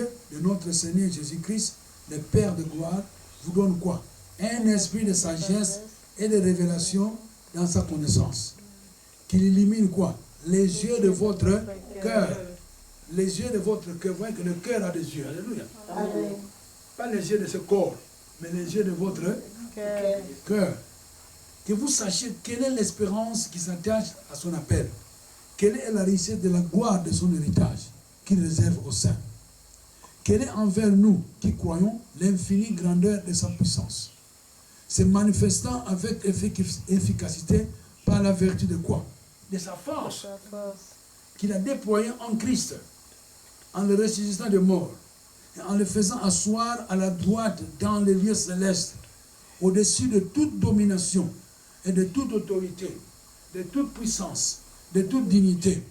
de notre Seigneur Jésus-Christ, le Père de gloire, vous donne quoi? Un esprit de sagesse et de révélation dans sa connaissance. Qu'il illumine quoi? Les yeux de votre cœur. Les yeux de votre cœur. Vous voyez que le cœur a des yeux. Alléluia. Amen. Pas les yeux de ce corps, mais les yeux de votre cœur. Que vous sachiez quelle est l'espérance qui s'attache à son appel. Quelle est la richesse de la gloire de son héritage qu'il réserve aux saints. Quelle est envers nous qui croyons l'infinie grandeur de sa puissance, se manifestant avec efficacité par la vertu de quoi? De sa force qu'il a déployée en Christ, en le ressuscitant de mort, et en le faisant asseoir à la droite dans les lieux célestes, au-dessus de toute domination et de toute autorité, de toute puissance, de toute dignité,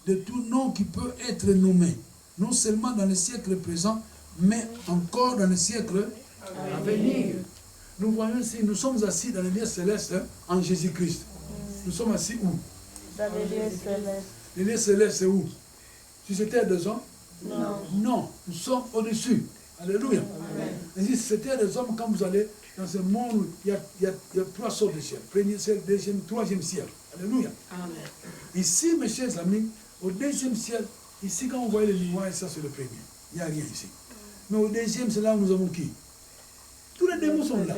de tout nom qui peut être nommé, non seulement dans le siècle présent, mais encore dans le siècle à venir. Nous voyons ici, nous sommes assis dans les lieux célestes en Jésus-Christ. Nous sommes assis où? Dans les lieux célestes. Les lieux célestes, c'est où? Sur cette terre des hommes? Non. Non, nous sommes au-dessus. Alléluia. Et si c'est terre des hommes, quand vous allez dans ce monde où il y a trois sortes de ciel. Premier ciel, deuxième, troisième ciel. Alléluia. Amen. Ici, mes chers amis, au deuxième ciel, ici, quand vous voyez les nuages, ça c'est le premier. Il n'y a rien ici. Mais au deuxième, c'est là où nous avons qui? Tous les démons sont là.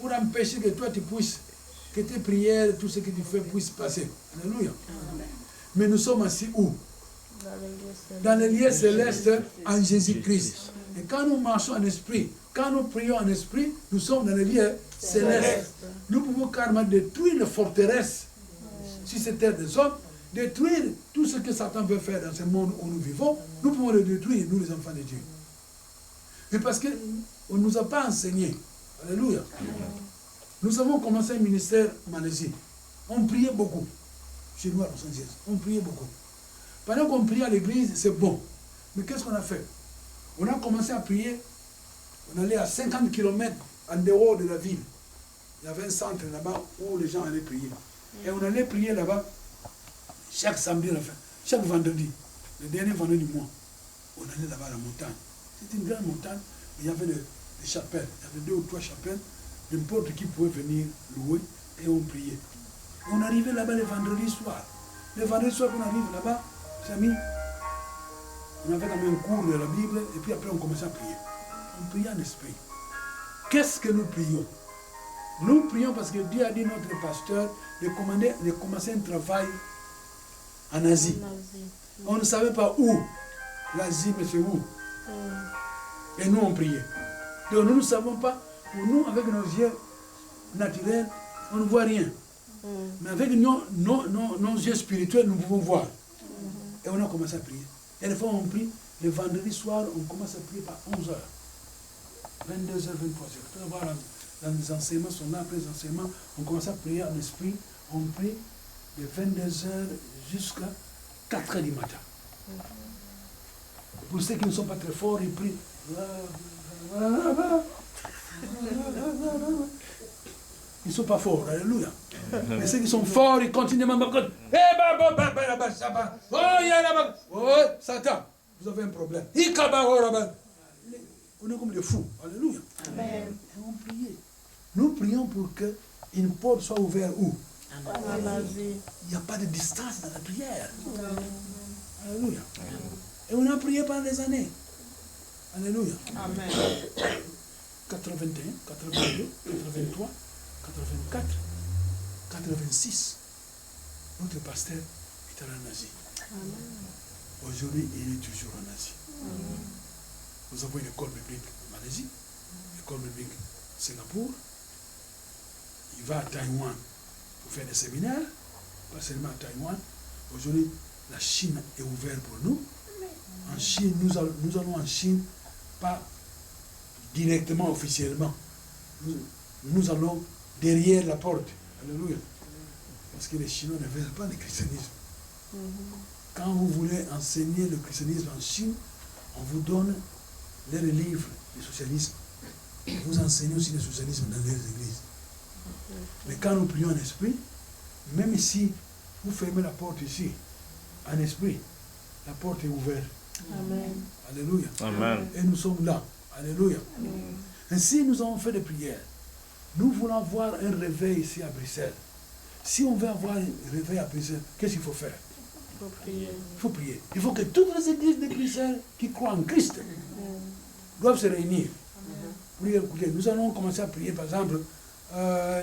Pour empêcher que toi, tu puisses, que tes prières, tout ce que tu fais puisse passer. Alléluia. Mais nous sommes assis où? Dans les lieux célestes en Jésus-Christ. Et quand nous marchons en esprit, quand nous prions en esprit, nous sommes dans les lieux célestes. Nous pouvons carrément détruire les forteresses sur cette terre des hommes, détruire tout ce que Satan veut faire dans ce monde où nous vivons. Nous pouvons le détruire, nous les enfants de Dieu. Mais parce qu'on ne nous a pas enseigné. Alléluia. Nous avons commencé un ministère en Malaisie. On priait beaucoup. Chez nous à Los Angeles. On priait beaucoup. Pendant qu'on priait à l'église, c'est bon. Mais qu'est-ce qu'on a fait? On a commencé à prier. On allait à 50 km en dehors de la ville. Il y avait un centre là-bas où les gens allaient prier. Et on allait prier là-bas chaque samedi, chaque vendredi. Le dernier vendredi du mois. On allait là-bas à la montagne. C'était une grande montagne. Il y avait des chapelles. Il y avait 2 ou 3 chapelles. N'importe qui pouvait venir louer. Et on priait. On arrivait là-bas le vendredi soir. Le vendredi soir, on arrive là-bas, amis, on avait quand même un cours de la Bible, et puis après on commençait à prier. On priait en esprit. Qu'est-ce que nous prions? Nous prions parce que Dieu a dit à notre pasteur de commencer un travail en Asie. On ne savait pas où l'Asie, mais c'est où. Et nous on priait. Donc nous ne savons pas, pour nous, avec nos yeux naturels, on ne voit rien. Mais avec nos yeux spirituels, nous pouvons voir. Et on a commencé à prier. Et des fois, on prie. Le vendredi soir, on commence à prier par 11h. 22h, 23h. Voilà, dans les enseignements, sont là, après les enseignements, on commence à prier en esprit. On prie de 22h jusqu'à 4h du matin. Pour ceux qui ne sont pas très forts, ils prient. Ils ne sont pas forts, alléluia. Mais ceux qui sont forts, ils continuent. Oh, Satan, vous avez un problème. On est comme des fous, alléluia. Et on priait. Nous prions pour qu'une porte soit ouverte où? Il n'y a pas de distance dans la prière. Alléluia. Et on a prié pendant des années. Alléluia. Amen. 81, 82, 83. 84, 86, notre pasteur est allé en Asie. Aujourd'hui, il est toujours en Asie. Nous avons une école biblique en Malaisie, une école biblique à Singapour. Il va à Taïwan pour faire des séminaires, pas seulement à Taïwan. Aujourd'hui, la Chine est ouverte pour nous. En Chine, nous allons en Chine, pas directement, officiellement. Nous allons derrière la porte. Alléluia. Parce que les Chinois ne veulent pas le christianisme. Quand vous voulez enseigner le christianisme en Chine, on vous donne les livres du socialisme. Vous enseignez aussi le socialisme dans les églises. Mais quand nous prions en esprit, même si vous fermez la porte ici, en esprit, la porte est ouverte Amen. Alléluia. Amen. Et nous sommes là. Alléluia. Ainsi, nous avons fait des prières. Nous voulons avoir un réveil ici à Bruxelles. Si on veut avoir un réveil à Bruxelles, qu'est-ce qu'il faut faire? Faut prier. Il faut prier. Il faut que toutes les églises de Bruxelles qui croient en Christ doivent se réunir. Pour dire, écoutez, nous allons commencer à prier, par exemple,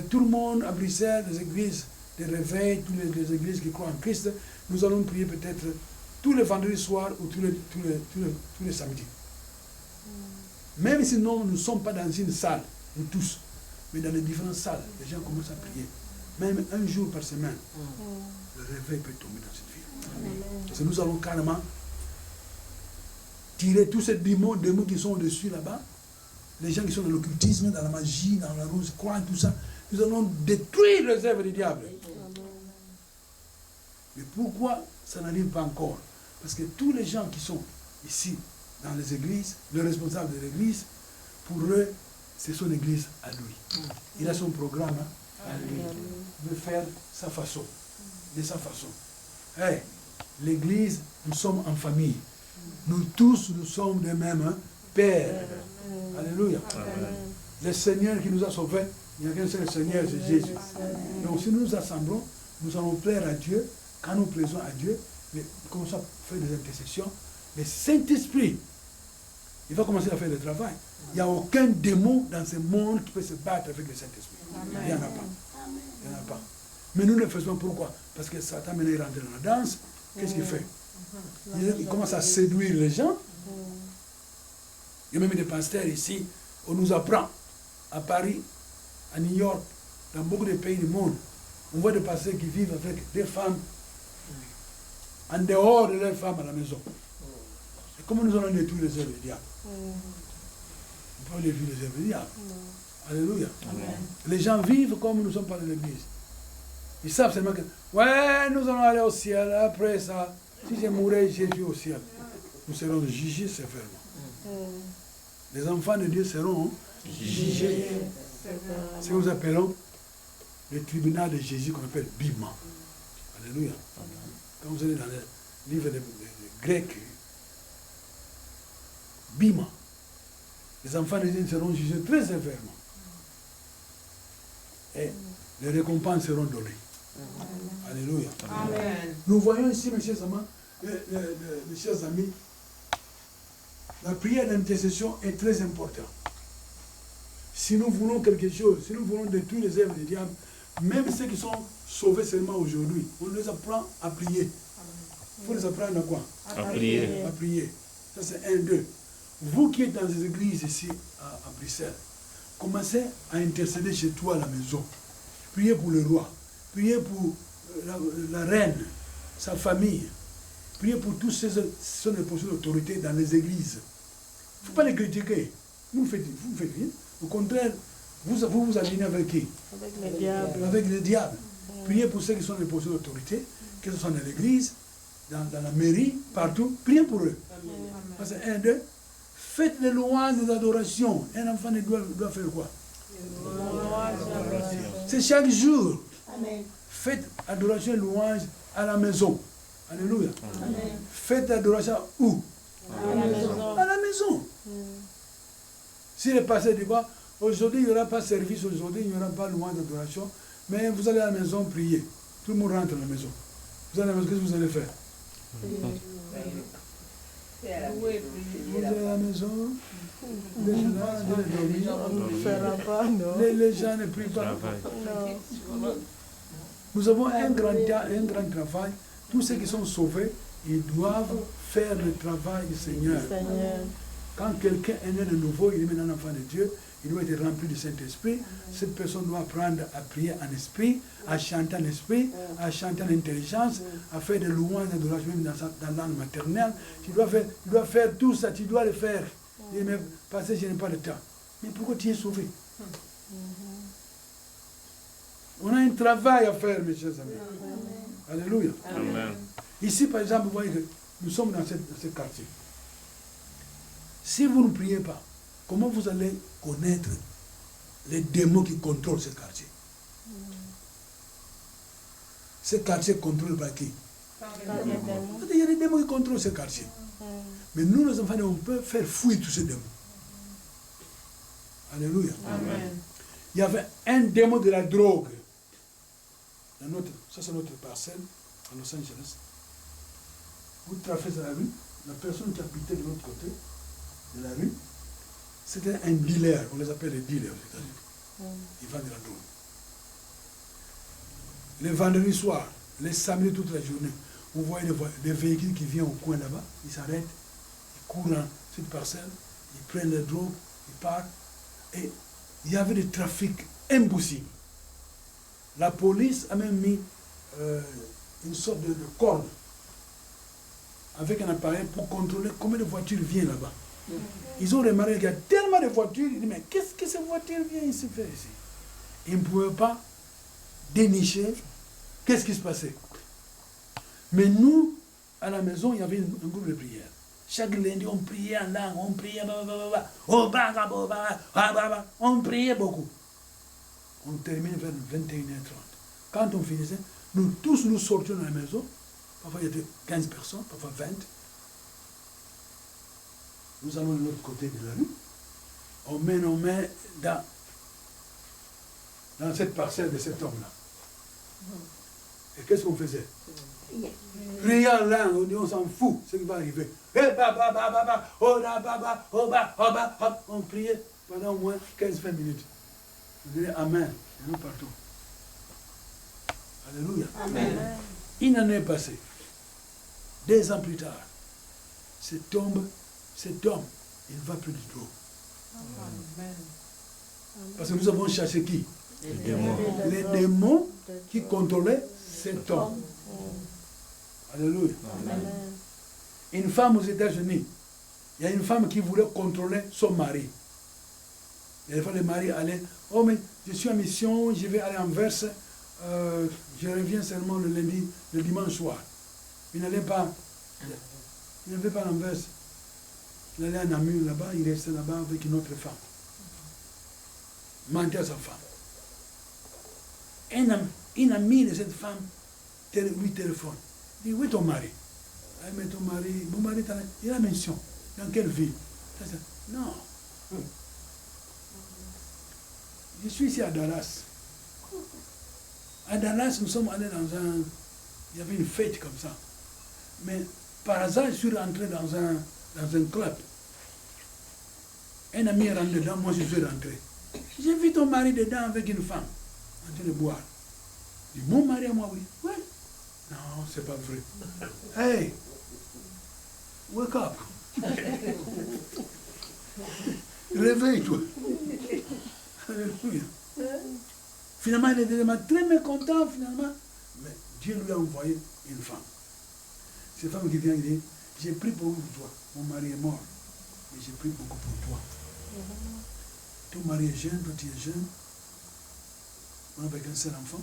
tout le monde à Bruxelles, les églises de réveil, toutes les églises qui croient en Christ, nous allons prier peut-être tous les vendredis soirs ou tous les samedis. Même si nous ne sommes pas dans une salle, nous tous, mais dans les différentes salles, les gens commencent à prier. Même un jour par semaine, le réveil peut tomber dans cette ville. Parce que nous allons carrément tirer tous ces démons qui sont au-dessus là-bas, les gens qui sont dans l'occultisme, dans la magie, dans la rose, croient tout ça. Nous allons détruire les œuvres du diable. Mais pourquoi ça n'arrive pas encore? Parce que tous les gens qui sont ici, dans les églises, le responsable de l'église, pour eux, c'est son église à lui. Il a son programme à lui. Il veut faire sa façon, de sa façon. Hey, l'église, nous sommes en famille. Nous tous, nous sommes des mêmes pères. Alléluia. Le Seigneur qui nous a sauvés, il n'y a qu'un seul Seigneur, c'est Jésus. Donc si nous nous assemblons, nous allons plaire à Dieu. Quand nous plaisons à Dieu, commençons à faire des intercessions. Le Saint-Esprit, il va commencer à faire le travail. Il n'y a aucun démon dans ce monde qui peut se battre avec le Saint-Esprit. Il n'y en a pas. Il n'y en a pas. Mais nous le faisons pourquoi? Parce que Satan, maintenant, il rentre dans la danse. Qu'est-ce qu'il fait? Il commence à séduire les gens. Il y a même des pasteurs ici. On nous apprend à Paris, à New York, dans beaucoup de pays du monde. On voit des pasteurs qui vivent avec des femmes en dehors de leurs femmes à la maison. Et comment nous allons détruire les œuvres du diable? On peut détruire les œuvres du diable. Alléluia. Les gens vivent comme nous ne sommes pas dans l'église. Ils savent seulement que, ouais, nous allons aller au ciel. Après ça, si je mourais, Jésus au ciel. Nous serons jugés sévèrement. Les enfants de Dieu seront jugés. C'est ce que nous appelons le tribunal de Jésus qu'on appelle Bima. Alléluia. Quand vous allez dans le livre de grec, Bima, les enfants de Dieu seront jugés très sévèrement. Et les récompenses seront données. Alléluia. Amen. Nous voyons ici, mes chers amis, la prière d'intercession est très importante. Si nous voulons quelque chose, si nous voulons détruire les œuvres du diable, même ceux qui sont sauvés seulement aujourd'hui, on les apprend à prier. Il faut les apprendre à quoi? À prier. À prier. Ça c'est 1, 2. Vous qui êtes dans les églises ici à Bruxelles, commencez à intercéder chez toi à la maison. Priez pour le roi. Priez pour la reine, sa famille. Priez pour tous ceux qui sont des postes d'autorité dans les églises. Il ne faut pas les critiquer. Vous faites rien. Au contraire, vous alignez avec qui? Avec le diable. Avec le diable. Priez pour ceux qui sont des postes d'autorité, que ce soit dans l'église, dans la mairie, partout. Priez pour eux. Ça c'est 1, 2. Faites les louanges des adorations. Un enfant doit faire quoi? C'est chaque jour. Amen. Faites adoration et louange à la maison. Alléluia. Amen. Faites adoration où? À la maison. À la maison. Si le pasteur dit, bah, aujourd'hui il n'y aura pas service, aujourd'hui il n'y aura pas louange d'adoration, mais vous allez à la maison prier. Tout le monde rentre à la maison. Vous allez à la maison, qu'est-ce que vous allez faire? Vous allez à la maison, les gens dormir. On ne fera pas, non. Les gens ne prient pas. Non. Nous avons un grand travail. Tous ceux qui sont sauvés, ils doivent faire le travail du Seigneur. Seigneur. Quand quelqu'un est né de nouveau, il est maintenant un enfant de Dieu, il doit être rempli du Saint-Esprit. Cette personne doit apprendre à prier en esprit, à chanter en esprit, à chanter en intelligence, à faire des louanges d'adoration même dans la langue maternelle. Tu dois faire tout ça, tu dois le faire. Et mais parce que je n'ai pas le temps. Mais pourquoi tu es sauvé? On a un travail à faire, mes chers amis. Alléluia. Amen. Ici, par exemple, vous voyez que nous sommes dans ce quartier. Si vous ne priez pas, comment vous allez connaître les démons qui contrôlent ce quartier? Ce quartier contrôlé par qui? Il y a des démons qui contrôlent ce quartier. Mais nous, les enfants, on peut faire fuir tous ces démons. Alléluia. Amen. Il y avait un démon de la drogue. Ça, c'est notre parcelle à Los Angeles. Vous traversez la rue, la personne qui habitait de l'autre côté de la rue, c'était un dealer. On les appelle les dealers aux États-Unis. Ils vendent de la drogue. Les vendredis soirs, les samedis toute la journée, vous voyez des véhicules qui viennent au coin là-bas, ils s'arrêtent, ils courent dans cette parcelle, ils prennent les drogues, ils partent. Et il y avait des trafics impossibles. La police a même mis une sorte de corde avec un appareil pour contrôler combien de voitures viennent là-bas. Ils ont remarqué qu'il y a tellement de voitures, ils disent, mais qu'est-ce que ces voitures viennent ici faire ici? Ils ne pouvaient pas dénicher qu'est-ce qui se passait. Mais nous, à la maison, il y avait un groupe de prière. Chaque lundi, on priait en langue, on priait, on priait beaucoup. On termine vers 21h30. Quand on finissait, nous tous nous sortions de la maison. Parfois il y avait 15 personnes, parfois 20. Nous allons de l'autre côté de la rue. On met dans cette parcelle de cet homme-là. Et qu'est-ce qu'on faisait? Prier en langue, on s'en fout, ce qui va arriver. On priait pendant au moins 15-20 minutes. On disait Amen, et nous partons. Alléluia. Amen. Une année est passée. 2 ans plus tard, cet homme, il ne va plus du tout. Amen. Parce que nous avons cherché qui? Les démons. Les démons qui contrôlaient cet homme. Alléluia. Amen. Une femme aux États-Unis, il y a une femme qui voulait contrôler son mari. Et des fois, le mari allait, oh mais je suis en mission, je vais aller en Verse, je reviens seulement le dimanche soir. Il n'allait pas, il n'avait pas en Verse. Il allait à Namur là-bas, il restait là-bas avec une autre femme. Mentait à sa femme. Un ami de cette femme lui téléphone. Il dit, où est ton mari? Ah, mais ton mari, mon mari, il a mention. Dans quelle ville? Non. Je suis ici à Dallas. À Dallas, nous sommes allés il y avait une fête comme ça. Mais par hasard, je suis rentré dans un club. Un ami est rentré dedans, moi je suis rentré. J'ai vu ton mari dedans avec une femme, en train de boire. Je dis, mon mari à moi, oui. Ouais. Non, c'est pas vrai. Hey, wake up. Réveille-toi. Alléluia. Finalement, il était très mécontent, finalement. Mais Dieu lui a envoyé une femme. Cette femme qui vient, il dit, j'ai pris beaucoup pour toi. Mon mari est mort, mais j'ai pris beaucoup pour toi. Ton mari est jeune, toi tu es jeune. On a avec un seul enfant.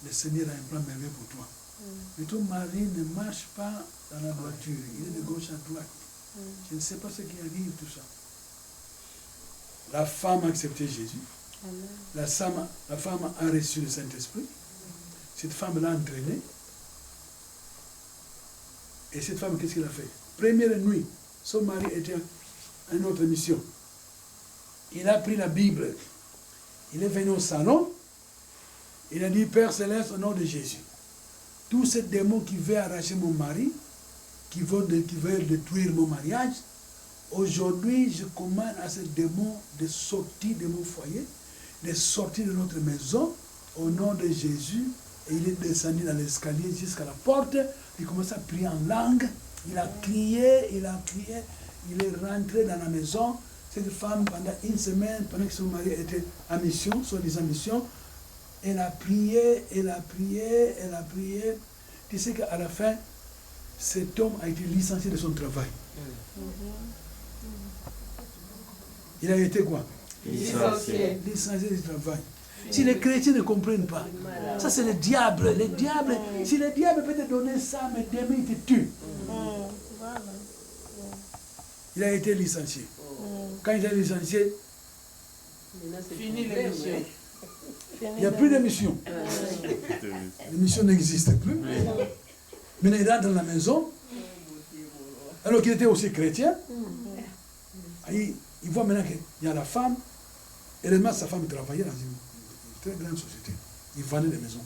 Le Seigneur a un plan merveilleux pour toi. Mais ton mari ne marche pas dans la voiture. Il est de gauche à droite. Je ne sais pas ce qui arrive, tout ça. La femme a accepté Jésus. La femme a reçu le Saint-Esprit. Cette femme l'a entraînée. Et cette femme, qu'est-ce qu'elle a fait? Première nuit, son mari était à une autre mission. Il a pris la Bible. Il est venu au salon. Il a dit, Père Céleste, au nom de Jésus, tous ces démons qui veulent arracher mon mari, qui veulent détruire mon mariage, aujourd'hui, je commande à ces démons de sortir de mon foyer, de sortir de notre maison, au nom de Jésus. Et il est descendu dans l'escalier jusqu'à la porte. Il commence à prier en langue. Il a crié. Il est rentré dans la maison. Cette femme, pendant une semaine, pendant que son mari était en mission, soi-disant mission, elle a prié. Tu sais qu'à la fin, cet homme a été licencié de son travail. Il a été quoi? Licencié. Licencié du travail. Si les chrétiens ne comprennent pas, ça c'est le diable. Si le diable peut te donner ça, mais demain il te tue. Il a été licencié. Quand il est licencié, Fini l'émission. il n'y a plus de mission. L'émission n'existe plus. Maintenant il rentre dans la maison, Alors qu'il était aussi chrétien. Il voit maintenant qu'il y a la femme. Heureusement, sa femme travaillait dans une très grande société. Il vendait des maisons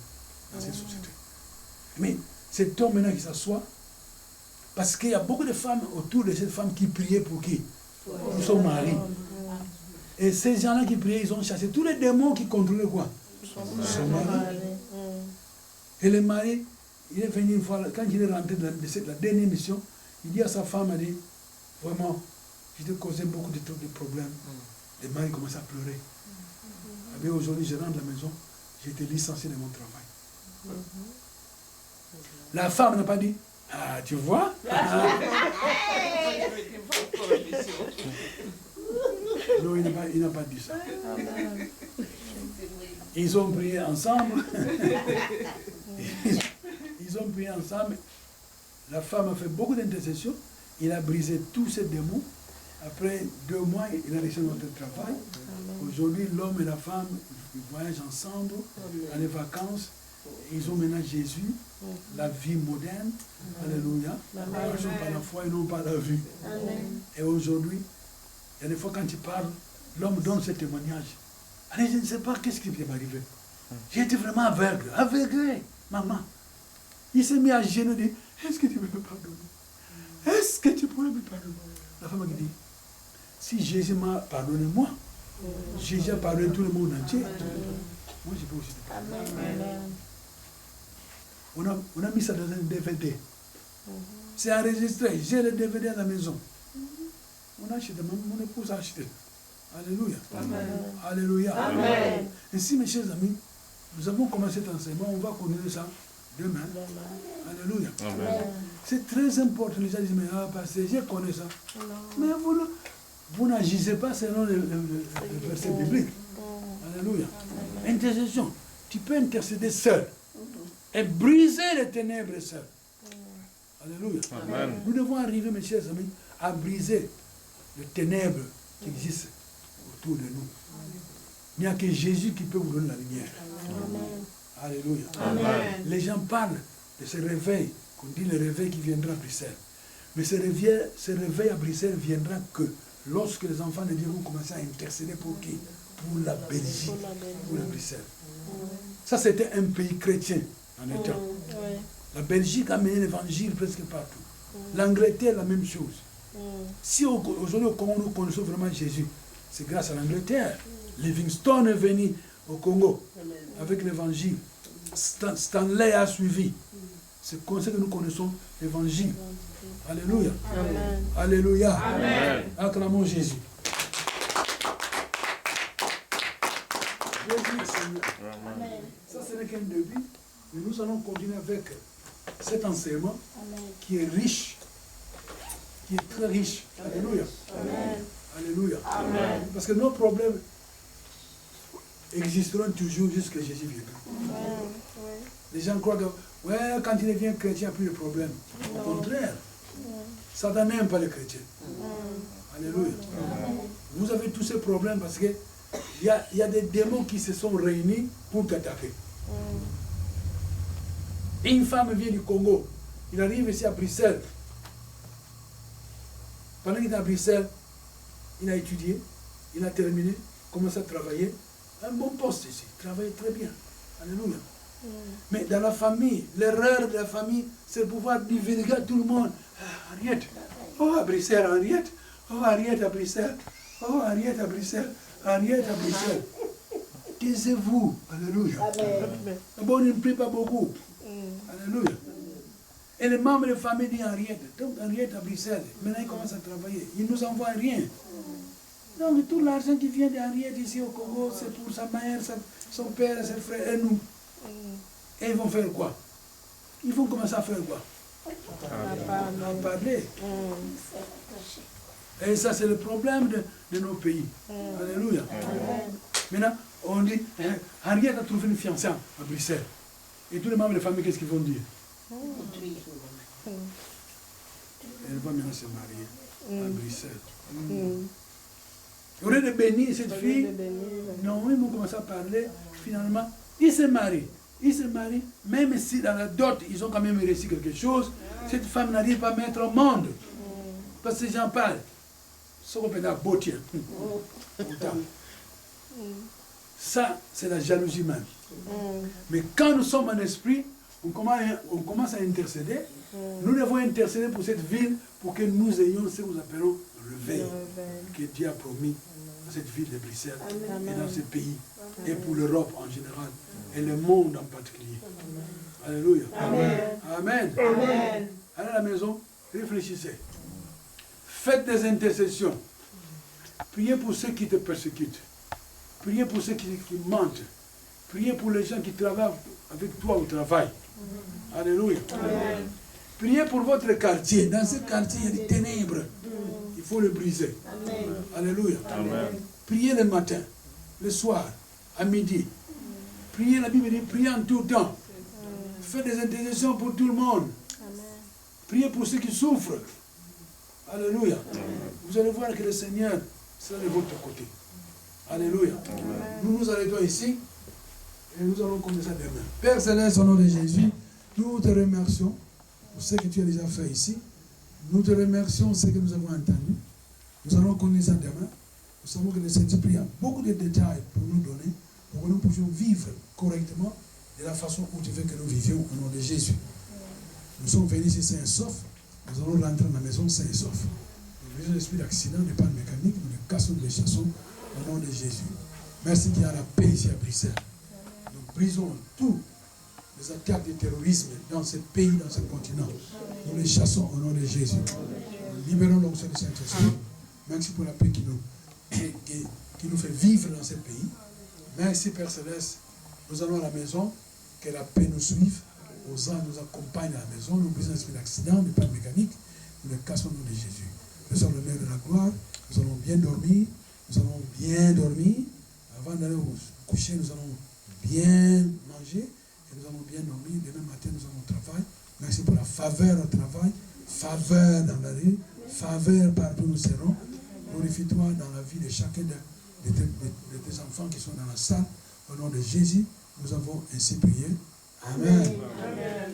dans cette société. Mais cet homme maintenant qui s'assoit, parce qu'il y a beaucoup de femmes autour de cette femme qui priaient pour qui? Pour son mari. Et ces gens-là qui priaient, ils ont chassé tous les démons qui contrôlaient quoi? Son mari. Et le mari, il est venu une fois, quand il est rentré de la dernière mission, il dit à sa femme, il dit, vraiment, je t'ai causé beaucoup de trucs, de problèmes. Le mari commence à pleurer. Mais aujourd'hui, je rentre à la maison, j'ai été licencié de mon travail. La femme n'a pas dit, ah, tu vois? Non, il n'a pas dit ça. Ils ont prié ensemble. Ils ont prié ensemble. La femme a fait beaucoup d'intercessions. Il a brisé tous ces démons. Après 2 mois, il a réussi notre travail. Aujourd'hui, l'homme et la femme ils voyagent ensemble dans les vacances. Ils ont maintenant Jésus, la vie moderne. Alléluia. Ils marchent par la foi et non par la vue. Et aujourd'hui, il y a des fois quand tu parles, l'homme donne ce témoignage. Allez, je ne sais pas qu'est-ce qui m'est arrivé. J'ai été vraiment aveugle, aveuglé, maman. Il s'est mis à genoux et dit, est-ce que tu peux me pardonner? Est-ce que tu pourrais me pardonner? La femme a dit, si Jésus m'a pardonné moi, Jésus a pardonné tout le monde entier. Moi, je peux aussi te pardonner. On a mis ça dans un DVD. C'est enregistré. J'ai le DVD à la maison. On a acheté, mon épouse a acheté. Alléluia. Amen. Alléluia. Amen. Ainsi, mes chers amis, nous avons commencé cet enseignement. On va continuer ça demain. Alléluia. Amen. C'est très important. Les gens disent, mais parce que je connais ça. Mais vous n'agissez pas selon le verset biblique. Alléluia. Intercession. Tu peux intercéder seul et briser les ténèbres seul. Alléluia. Amen. Nous devons arriver, mes chers amis, à briser les ténèbres qui existent autour de nous. Il n'y a que Jésus qui peut vous donner la lumière. Amen. Alléluia. Amen. Les gens parlent de ce réveil, qu'on dit le réveil qui viendra à Bruxelles. Mais ce réveil à Bruxelles viendra que lorsque les enfants de Dieu vont commencer à intercéder pour qui? Pour la Belgique, pour la Bruxelles. Ça, c'était un pays chrétien en étant. La Belgique a mené l'évangile presque partout. L'Angleterre, la même chose. Si aujourd'hui au Congo, nous connaissons vraiment Jésus, c'est grâce à l'Angleterre. Livingstone est venu au Congo avec l'évangile. Stanley a suivi. C'est comme ça que nous connaissons l'évangile. Alléluia. Amen. Alléluia. Amen. Acclamons Jésus. Jésus est Seigneur. Ça, ce n'est qu'un début. Mais nous allons continuer avec cet enseignement qui est riche. Qui est très riche. Alléluia. Amen. Alléluia. Amen. Parce que nos problèmes existeront toujours jusqu'à Jésus viendra. Les gens croient que quand il devient chrétien, il n'y a plus de problème. Au contraire, Satan n'aime pas les chrétiens. Alléluia. Vous avez tous ces problèmes parce qu'il y a des démons qui se sont réunis pour t'attaquer. Et une femme vient du Congo. Il arrive ici à Bruxelles. Pendant qu'il est à Bruxelles, il a étudié, il a terminé, commencé à travailler. Un bon poste ici, travaille très bien. Alléluia. Mais dans la famille, l'erreur de la famille, c'est de pouvoir divulguer à tout le monde. Henriette, oh à Bruxelles, Henriette, oh Henriette à Bruxelles, oh Henriette à Bruxelles, Henriette à Bruxelles. Taisez-vous. Alléluia. D'abord, il ne prie pas beaucoup. Alléluia. Et les membres de la famille disent Henriette. Donc Henriette à Bruxelles, maintenant il commence à travailler. Il ne nous envoie rien. Donc tout l'argent qui vient d'Henriette ici au Congo, c'est pour sa mère, son père, ses frères et nous. Et ils vont faire quoi? Ils vont commencer à faire quoi? À parler. Et ça, c'est le problème de nos pays. Alléluia. Maintenant, on dit, Henriette a trouvé une fiancée à Bruxelles. Et tous les membres de la famille, qu'est-ce qu'ils vont dire? Elle va maintenant se marier à Bruxelles. Au lieu de bénir cette fille, non, ils vont commencer à parler. Finalement, ils se marient. Ils se marient, même si dans la dot, ils ont quand même réussi quelque chose, cette femme n'arrive pas à mettre au monde. Parce que j'en parle. Ce qu'on appelle beauté. Ça, c'est la jalousie même. Mais quand nous sommes en esprit, on commence à intercéder. Nous devons intercéder pour cette ville, pour que nous ayons ce que nous appelons le veille que Dieu a promis dans cette ville de Bruxelles et dans ce pays, et pour l'Europe en général, et le monde en particulier. Alléluia. Amen. Amen. Amen. Allez à la maison, réfléchissez. Faites des intercessions. Priez pour ceux qui te persécutent. Priez pour ceux qui mentent. Priez pour les gens qui travaillent avec toi au travail. Alléluia. Amen. Priez pour votre quartier. Dans ce quartier, il y a des ténèbres. Il faut le briser. Amen. Alléluia. Amen. Priez le matin, le soir, à midi. Priez, la Bible dit, priez en tout temps. Faites des intercessions pour tout le monde. Amen. Priez pour ceux qui souffrent. Alléluia. Amen. Vous allez voir que le Seigneur sera de votre côté. Alléluia. Amen. Nous arrêtons ici et nous allons commencer demain. Père Céleste, au nom de Jésus, nous te remercions pour ce que tu as déjà fait ici. Nous te remercions pour ce que nous avons entendu. Nous allons commencer demain. Nous savons que le Saint-Esprit a beaucoup de détails pour nous donner, pour que nous puissions vivre correctement de la façon où tu veux que nous vivions au nom de Jésus. Nous sommes venus ici sains et saufs. Nous allons rentrer dans la maison sains et saufs. Nous brisons l'esprit d'accident, de panne mécanique, nous les cassons, nous les chassons au nom de Jésus. Merci qu'il y a la paix ici à Bruxelles. Nous brisons tous les attaques du terrorisme dans ce pays, dans ce continent. Nous les chassons au nom de Jésus. Nous libérons l'onction du Saint-Esprit. Merci pour la paix qui nous fait vivre dans ce pays. Merci Père Céleste. Nous allons à la maison, que la paix nous suive. Aux anges nous accompagne à la maison. Nous brisons l'esprit d'accident, de panne mécanique. Nous les cassons au nom de Jésus. Nous sommes le maire de la gloire. Nous allons bien dormir. Nous allons bien dormir. Avant d'aller au coucher, nous allons bien manger. Et nous allons bien dormir. Demain matin, nous allons au travail. Merci pour la faveur au travail. Faveur dans la rue. Faveur partout où nous serons. Glorifie-toi dans la vie de chacun de tes enfants qui sont dans la salle. Au nom de Jésus, nous avons ainsi prié. Amen. Amen.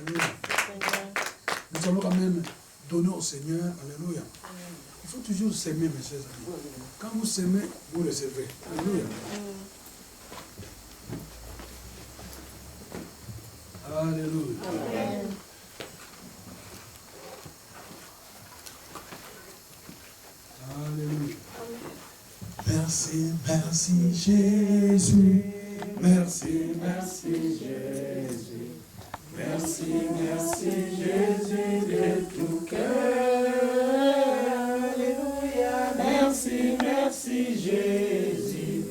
Alléluia. Nous allons quand même donner au Seigneur. Alléluia. Il faut toujours s'aimer, mes chers amis. Quand vous s'aimez, vous recevez. Alléluia. Alléluia. Amen. Alléluia. Merci, merci Jésus. Merci, merci Jésus. Merci, merci Jésus de tout cœur. Alléluia. Merci, merci Jésus.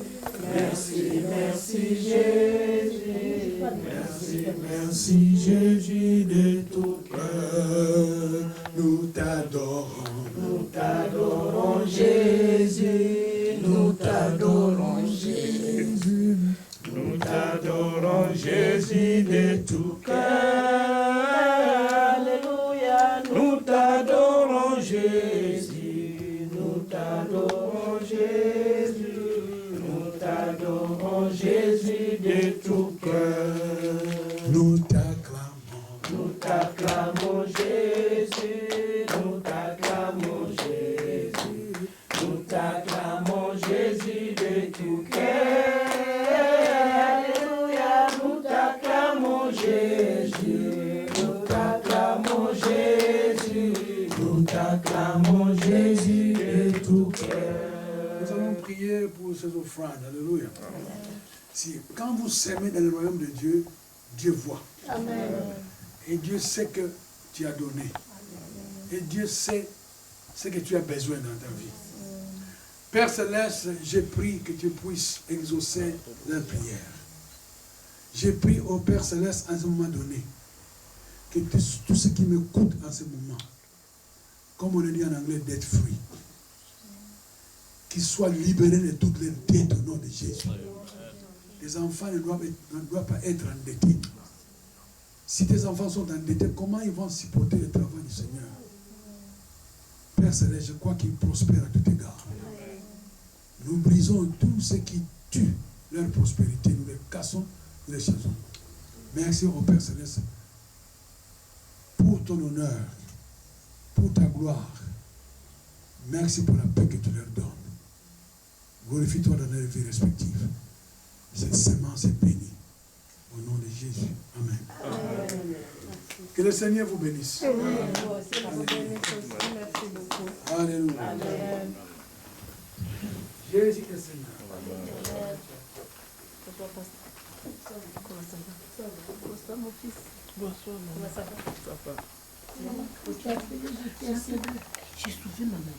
Merci, merci Jésus. Merci, merci Jésus de tout cœur. Nous t'adorons Jésus. Nous t'adorons Jésus. Nous t'adorons Jésus de tout cœur. Alléluia. Nous t'adorons Jésus. Nous t'adorons Jésus. Nous t'adorons Jésus de tout cœur. Nous t'acclamons Jésus. Nous t'acclamons Jésus. Nous t'acclamons Jésus de tout cœur. Jésus, nous t'acclamons Jésus, nous t'acclamons Jésus de tout cœur. Nous allons prier pour ces offrandes. Alléluia. Si, quand vous s'aimez dans le royaume de Dieu, Dieu voit. Amen. Et Dieu sait que tu as donné. Et Dieu sait ce que tu as besoin dans ta vie. Père Céleste, j'ai prié que tu puisses exaucer leurs prières. J'ai prié au Père Céleste à ce moment donné que tout ce qui me coûte en ce moment, comme on le dit en anglais, debt free, qu'ils soient libérés de toutes les dettes au nom de Jésus. Les enfants ne doivent pas être endettés. Si tes enfants sont endettés, comment ils vont supporter le travail du Seigneur? Père Céleste, je crois qu'ils prospèrent à tout égard. Nous brisons tout ce qui tue leur prospérité. Nous les cassons, nous les chassons. Merci au Père Céleste pour ton honneur, pour ta gloire Merci pour la paix que tu leur donnes. Glorifie-toi dans leur vie respective. Cette semence est bénie. Au nom de Jésus. Amen. Amen. Que le Seigneur vous bénisse. Alléluia. Amen. Jésus est Seigneur. Comment ça va? Bonsoir mon fils. Bonsoir maman. Comment ça va? Ça va. J'ai soufflé maman.